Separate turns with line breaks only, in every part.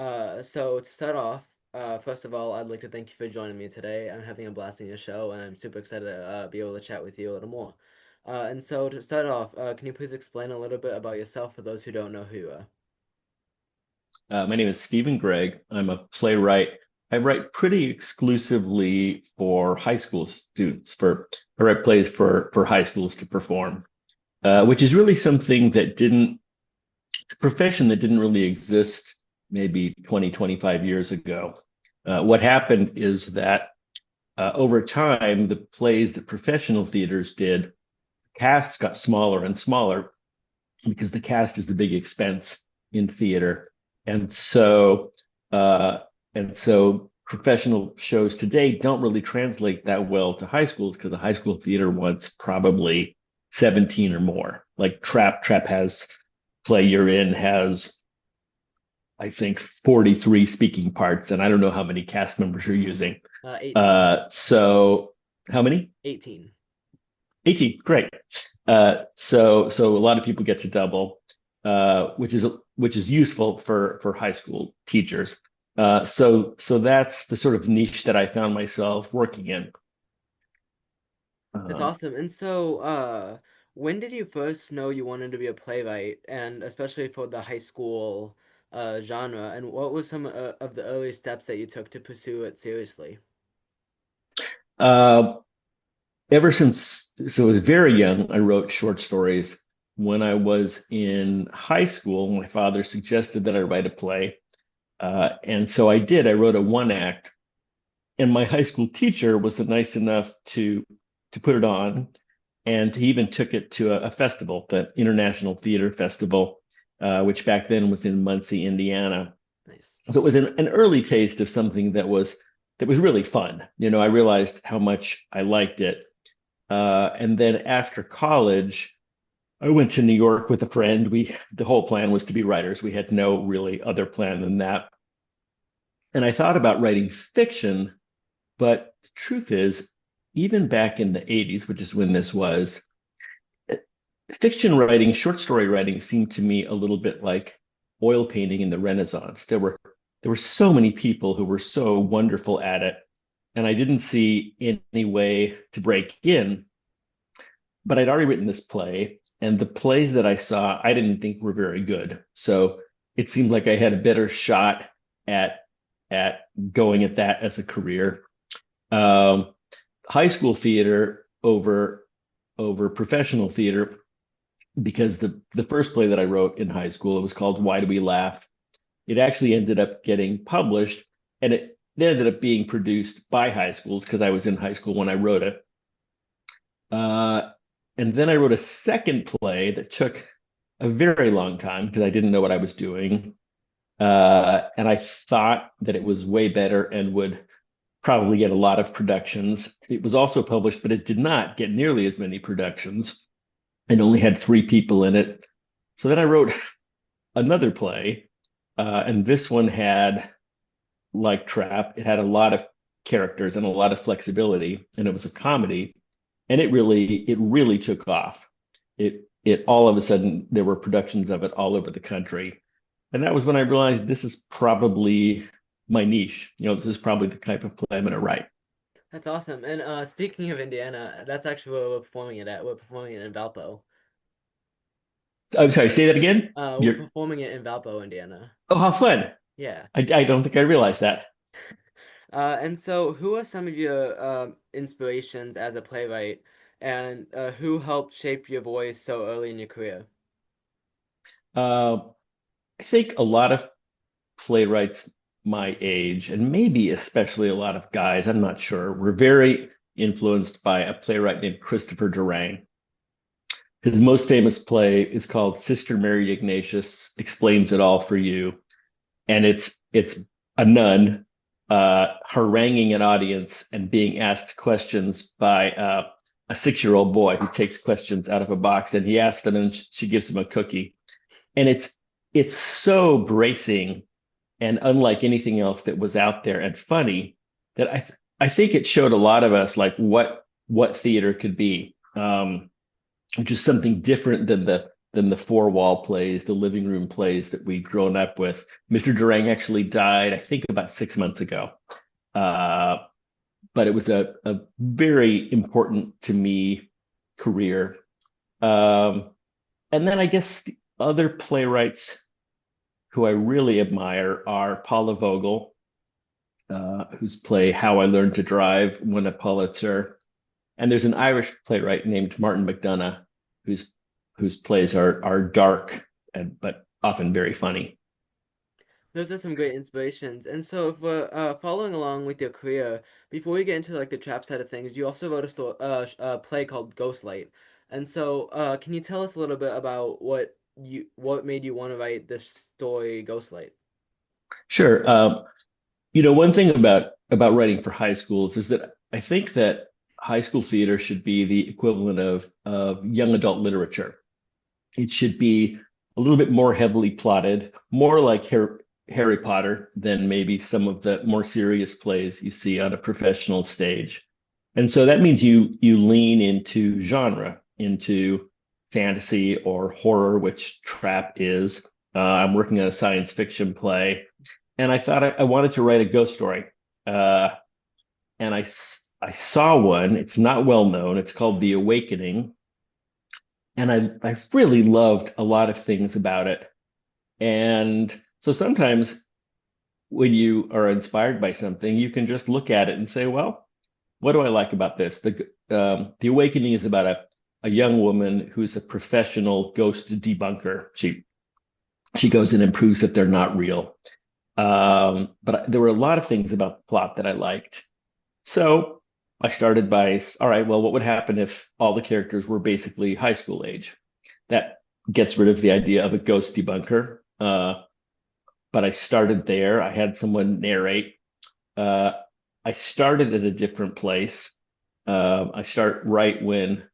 So to start off, first of all, I'd like to thank you for joining me today. I'm having a blast in your show, and I'm super excited to be able to chat with you a little more. And so to start off, can you please explain a little bit about yourself for those who don't know who you are?
My name is Stephen Gregg. I'm a playwright. I write pretty exclusively for high school students. I write plays for high schools to perform, which is really something that didn't. It's a profession that didn't really exist maybe 20, 25 years ago. What happened is that over time, the plays that professional theaters did, casts got smaller and smaller because the cast is the big expense in theater. And so uh, and so professional shows today don't really translate that well to high schools because the high school theater wants probably 17 or more. Like Trap has play you're in has I think 43 speaking parts, and I don't know how many cast members you're using.
18.
So how many?
18.
18, great. So a lot of people get to double, which is useful for high school teachers. So that's the sort of niche that I found myself working in.
That's
Um,
awesome. And so, when did you first know you wanted to be a playwright, and especially for the high school genre? And what was some of the early steps that you took to pursue it seriously?
uh, Ever since I was very young, I wrote short stories. When I was in high school, my father suggested that I write a play, and so I did. I wrote a one act, and my high school teacher was nice enough to put it on, and he even took it to a festival, the International Theater Festival, which back then was in Muncie, Indiana.
Nice.
So it was an early taste of something that was really fun. I realized how much I liked it, and then after college, I went to New York with a friend. The whole plan was to be writers. We had no really other plan than that. And I thought about writing fiction, but the truth is, even back in the 80s, which is when this was, fiction writing, short story writing seemed to me a little bit like oil painting in the Renaissance. There were so many people who were so wonderful at it, and I didn't see any way to break in. But I'd already written this play, and the plays that I saw, I didn't think were very good. So it seemed like I had a better shot at at going at that as a career. Um, High school theater over professional theater because the first play that I wrote in high school, it was called Why Do We Laugh? It actually ended up getting published, and it ended up being produced by high schools because I was in high school when I wrote it. Uh, and then I wrote a second play that took a very long time because I didn't know what I was doing. And I thought that it was way better and would probably get a lot of productions. It was also published, but it did not get nearly as many productions and only had three people in it. So then I wrote another play, and this one had, like Trap, it had a lot of characters and a lot of flexibility, and it was a comedy, and it really took off. It all of a sudden there were productions of it all over the country, and that was when I realized this is probably my niche. This is probably the type of play I'm going to write.
That's awesome. And speaking of Indiana, that's actually where we're performing it at. We're performing it in Valpo.
I'm sorry, say that again.
We're
You're
performing it in Valpo, Indiana.
Oh, how fun!
Yeah.
I don't think I realized that.
And so, who are some of your inspirations as a playwright, and who helped shape your voice so early in your career?
Uh, I think a lot of playwrights my age, and maybe especially a lot of guys, I'm not sure, were very influenced by a playwright named Christopher Durang. His most famous play is called Sister Mary Ignatius Explains It All for You. And it's a nun haranguing an audience and being asked questions by a 6-year-old boy who takes questions out of a box, and he asks them and she gives him a cookie. And it's so bracing and unlike anything else that was out there and funny that I think it showed a lot of us like what theater could be, which is something different than than the four wall plays, the living room plays that we'd grown up with. Mr. Durang actually died, I think, about 6 months ago. Uh, but it was a very important to me career. Um, and then I guess the other playwrights who I really admire are Paula Vogel, whose play How I Learned to Drive won a Pulitzer. And there's an Irish playwright named Martin McDonagh, whose whose plays are dark but often very funny.
Those are some great inspirations. And so, if we're following along with your career, before we get into like the trap side of things, you also wrote a play called Ghostlight. And so, can you tell us a little bit about what made you want to write this story, Ghostlight?
Sure. One thing about writing for high schools is that I think that high school theater should be the equivalent of young adult literature. It should be a little bit more heavily plotted, more like Harry Potter than maybe some of the more serious plays you see on a professional stage. And so that means you lean into genre, into fantasy or horror, which Trap is. I'm working on a science fiction play, and I thought I wanted to write a ghost story. Uh, and I saw one. It's not well known. It's called The Awakening, and I really loved a lot of things about it. And so sometimes when you are inspired by something, you can just look at it and say, well, what do I like about this? The Awakening is about a young woman who's a professional ghost debunker. She goes in and proves that they're not real. But there were a lot of things about the plot that I liked. So I started by, all right, well, what would happen if all the characters were basically high school age? That gets rid of the idea of a ghost debunker. But I started there. I had someone narrate. Uh, I started at a different place. I start right when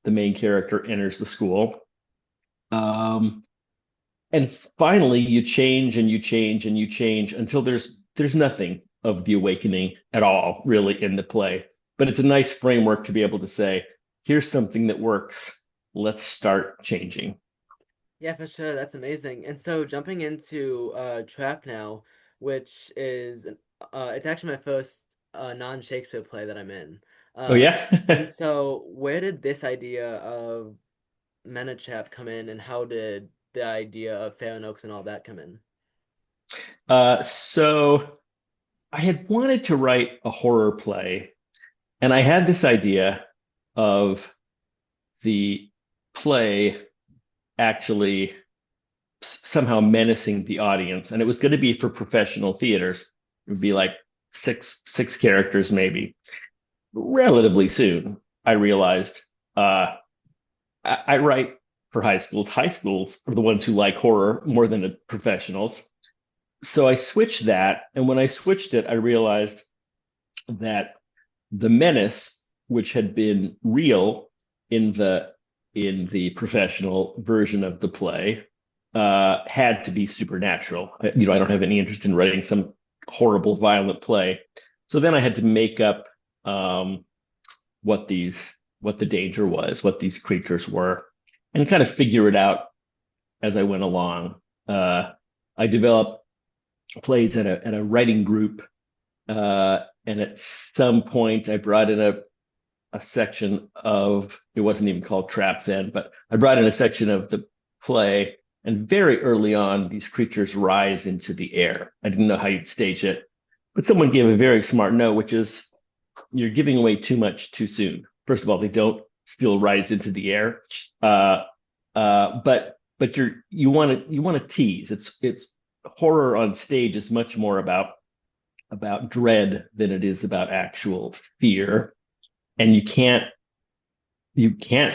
the main character enters the school. Um, and finally, you change and you change and you change until there's nothing of the awakening at all, really, in the play. But it's a nice framework to be able to say, here's something that works. Let's start changing.
Yeah, for sure. That's amazing. And so, jumping into Trap now, which is it's actually my first non-Shakespeare play that I'm in.
Oh
Uh, and
yeah.
so, where did this idea of Menachep come in, and how did the idea of Fair and Oaks and all that come in?
So I had wanted to write a horror play, and I had this idea of the play actually somehow menacing the audience, and it was going to be for professional theaters. It would be like six characters maybe. Relatively soon, I realized I write for high schools. High schools are the ones who like horror more than the professionals. So I switched that, and when I switched it, I realized that the menace, which had been real in the professional version of the play, had to be supernatural. I don't have any interest in writing some horrible, violent play. So then I had to make up um, what these what the danger was, what these creatures were, and kind of figure it out as I went along. I developed plays at a writing group, and at some point I brought in a section of it wasn't even called Trap then, but I brought in a section of the play, and very early on, these creatures rise into the air. I didn't know how you'd stage it, but someone gave a very smart note, which is you're giving away too much too soon. First of all, they don't still rise into the air, but you want to tease. It's horror on stage is much more about dread than it is about actual fear, and you can't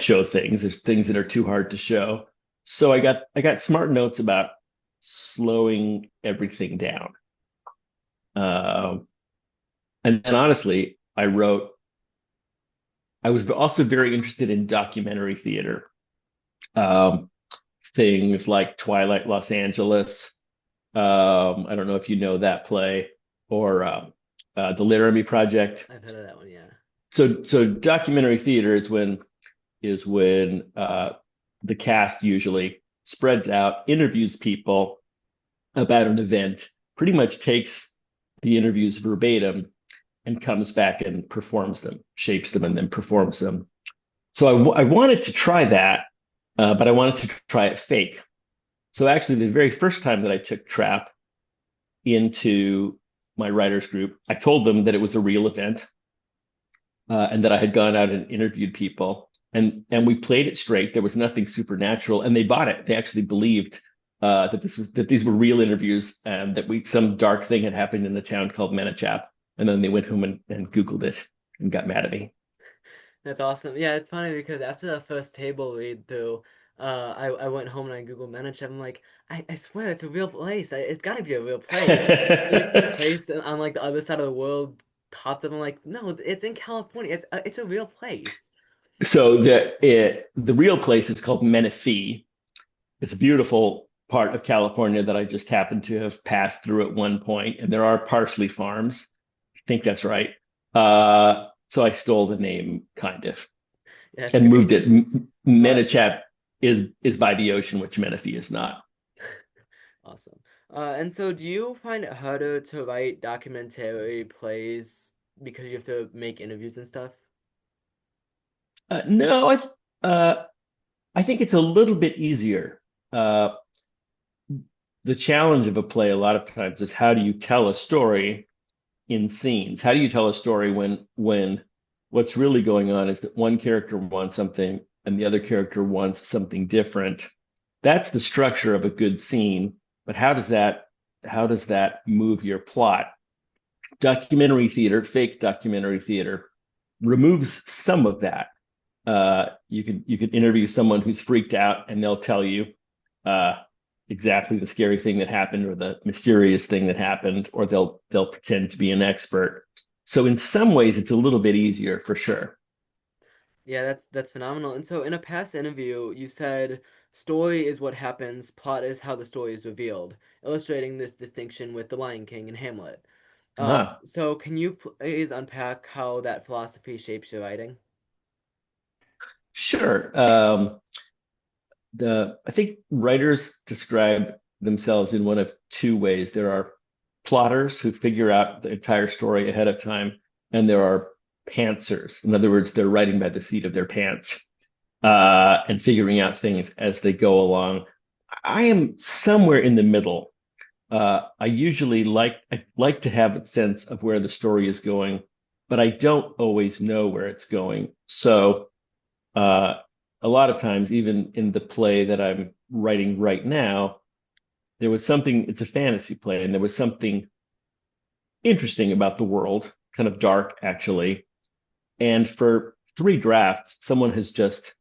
show things. There's things that are too hard to show. So I got smart notes about slowing everything down. Um, and then honestly, I was also very interested in documentary theater. Um, Things like Twilight Los Angeles. I don't know if you know that play or the Laramie Project.
I've heard of that one, yeah.
So documentary theater is when the cast usually spreads out, interviews people about an event, pretty much takes the interviews verbatim and comes back and performs them, shapes them, and then performs them. So I wanted to try that, but I wanted to try it fake. So actually, the very first time that I took Trap into my writers group, I told them that it was a real event and that I had gone out and interviewed people, and we played it straight. There was nothing supernatural, and they bought it. They actually believed that these were real interviews and that we some dark thing had happened in the town called Manichap. And then they went home and Googled it and got mad at me.
That's awesome. Yeah, it's funny because after the first table read through, I went home and I Googled Manachep. I'm like, I swear it's a real place. It's got to be a real place. And like some place on like the other side of the world popped up. I'm like, no, it's in California. It's a real place.
So the real place is called Menifee. It's a beautiful part of California that I just happened to have passed through at one point, and there are parsley farms. I think that's right. So I stole the name kind of
Yeah, it's
and
great.
moved it.
Uh,
Menichap is by the ocean, which Menifee is not.
awesome. And so do you find it harder to write documentary plays because you have to make interviews and stuff?
No, I think it's a little bit easier. Uh, the challenge of a play a lot of times is how do you tell a story in scenes? How do you tell a story when what's really going on is that one character wants something and the other character wants something different? That's the structure of a good scene, but how does that move your plot? Documentary theater, fake documentary theater, removes some of that. You can interview someone who's freaked out, and they'll tell you uh, exactly the scary thing that happened or the mysterious thing that happened, or they'll pretend to be an expert. So in some ways, it's a little bit easier for sure.
Yeah, that's phenomenal. And so in a past interview, you said story is what happens, plot is how the story is revealed, illustrating this distinction with The Lion King and Hamlet.
Ah,
So can you please unpack how that philosophy shapes your writing?
sure. The I think writers describe themselves in one of two ways. There are plotters who figure out the entire story ahead of time, and there are pantsers. In other words, they're writing by the seat of their pants and figuring out things as they go along. I am somewhere in the middle. I like to have a sense of where the story is going, but I don't always know where it's going. So uh, a lot of times, even in the play that I'm writing right now, there was something, it's a fantasy play, and there was something interesting about the world, kind of dark, actually. And for three drafts, someone has just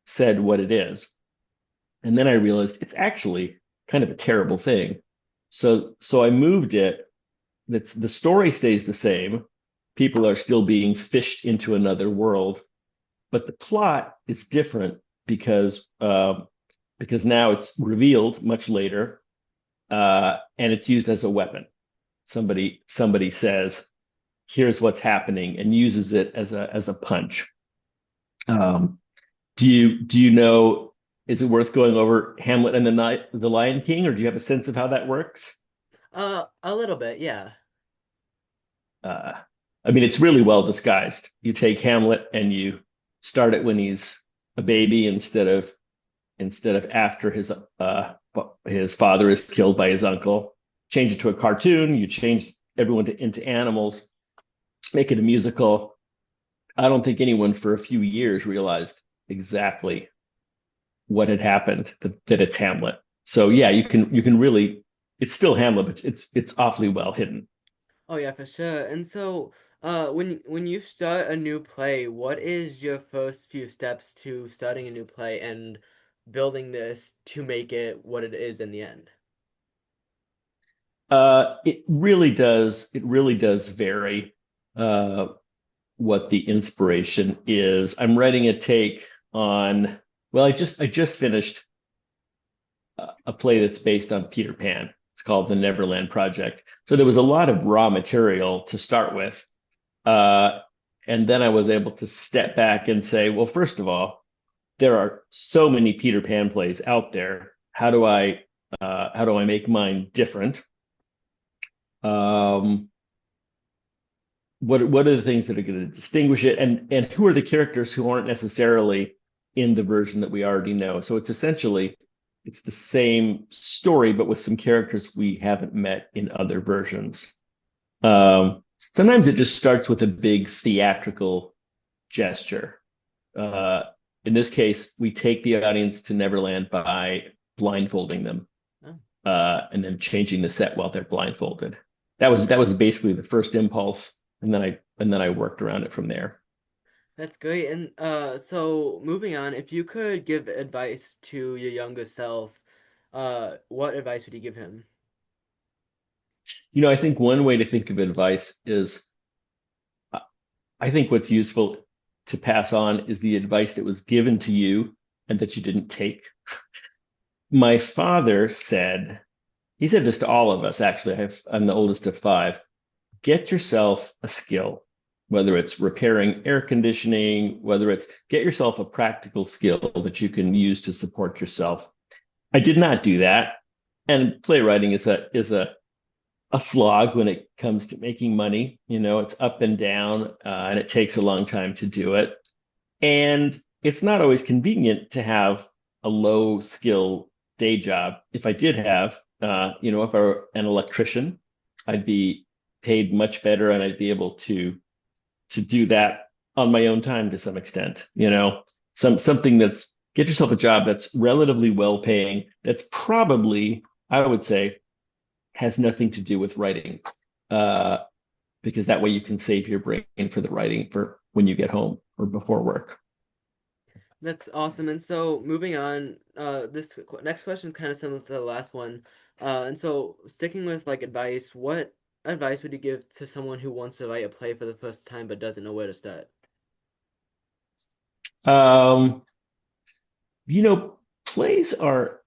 said what it is. And then I realized it's actually kind of a terrible thing. So I moved it. That's the story stays the same. People are still being fished into another world, but the plot is different because now it's revealed much later, and it's used as a weapon. Somebody says, "Here's what's happening," and uses it as a punch. Um, do you know? Is it worth going over Hamlet and the Lion King, or do you have a sense of how that works?
A little bit, yeah.
Uh, I mean, it's really well disguised. You take Hamlet and you start it when he's a baby instead of after his father is killed by his uncle. Change it to a cartoon. You change everyone into animals. Make it a musical. I don't think anyone for a few years realized exactly what had happened. That it's Hamlet. So yeah, you can really. It's still Hamlet, but it's awfully well hidden.
Oh yeah, for sure. And so, when you start a new play, what is your first few steps to starting a new play and building this to make it what it is in the end?
It really does vary uh, what the inspiration is. I'm writing a take on, well, I just finished a play that's based on Peter Pan. It's called The Neverland Project. So there was a lot of raw material to start with. Uh, and then I was able to step back and say, well, first of all, there are so many Peter Pan plays out there. How do I make mine different? Um, what are the things that are going to distinguish it, and who are the characters who aren't necessarily in the version that we already know? So it's essentially it's the same story, but with some characters we haven't met in other versions. Sometimes it just starts with a big theatrical gesture. Uh, in this case, we take the audience to Neverland by blindfolding them,
Oh,
and then changing the set while they're blindfolded. That was basically the first impulse, and then I worked around it from there.
that's great. And so moving on, if you could give advice to your younger self, what advice would you give him?
I think one way to think of advice is I think what's useful to pass on is the advice that was given to you and that you didn't take. My father said, he said this to all of us, actually. I'm the oldest of five. Get yourself a skill, whether it's repairing air conditioning, whether it's get yourself a practical skill that you can use to support yourself. I did not do that. And playwriting is a slog when it comes to making money. It's up and down, and it takes a long time to do it. And it's not always convenient to have a low skill day job. If I did have, if I were an electrician, I'd be paid much better, and I'd be able to do that on my own time to some extent. Something that's get yourself a job that's relatively well paying. That's probably, I would say, has nothing to do with writing, uh, because that way you can save your brain for the writing for when you get home or before work.
That's awesome. And so moving on, this next question is kind of similar to the last one. And so sticking with like advice, what advice would you give to someone who wants to write a play for the first time but doesn't know where to start?
Um, you know, Plays are,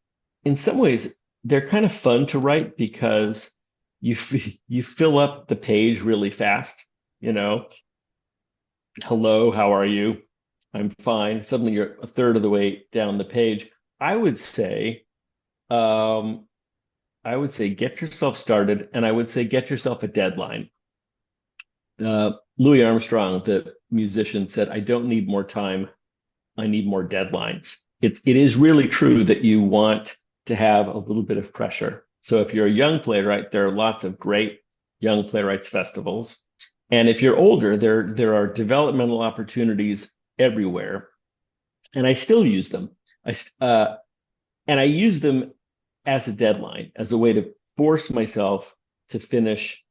in some ways, they're kind of fun to write because you fill up the page really fast. You know, hello, how are you? I'm fine. Suddenly you're a third of the way down the page. I would say, um, I would say get yourself started, and I would say get yourself a deadline. Louis Armstrong, the musician, said, "I don't need more time. I need more deadlines." It is really true that you want to have a little bit of pressure. So if you're a young playwright, there are lots of great young playwrights festivals. And if you're older, there are developmental opportunities everywhere. And I still use them. I and I use them as a deadline, as a way to force myself to finish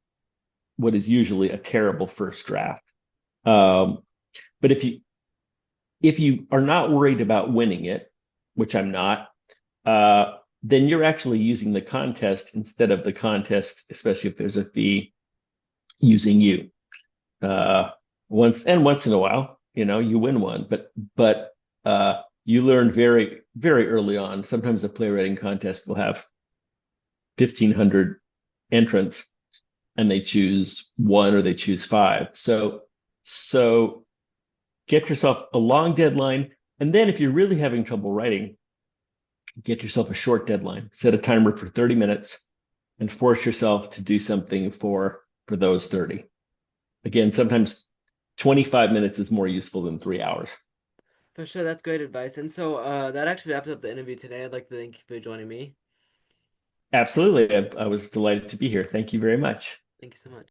what is usually a terrible first draft. Um, but if you are not worried about winning it, which I'm not, then you're actually using the contest instead of the contest, especially if there's a fee, using you. Uh, once in a while, you win one, but you learn very, very early on. Sometimes a playwriting contest will have 1,500 entrants, and they choose one or they choose five. So get yourself a long deadline. And then if you're really having trouble writing, get yourself a short deadline. Set a timer for 30 minutes and force yourself to do something for those 30. Again, sometimes 25 minutes is more useful than 3 hours.
For sure, that's great advice. And so that actually wraps up the interview today. I'd like to thank you for joining me.
Absolutely. I was delighted to be here. Thank you very much.
Thank you so much.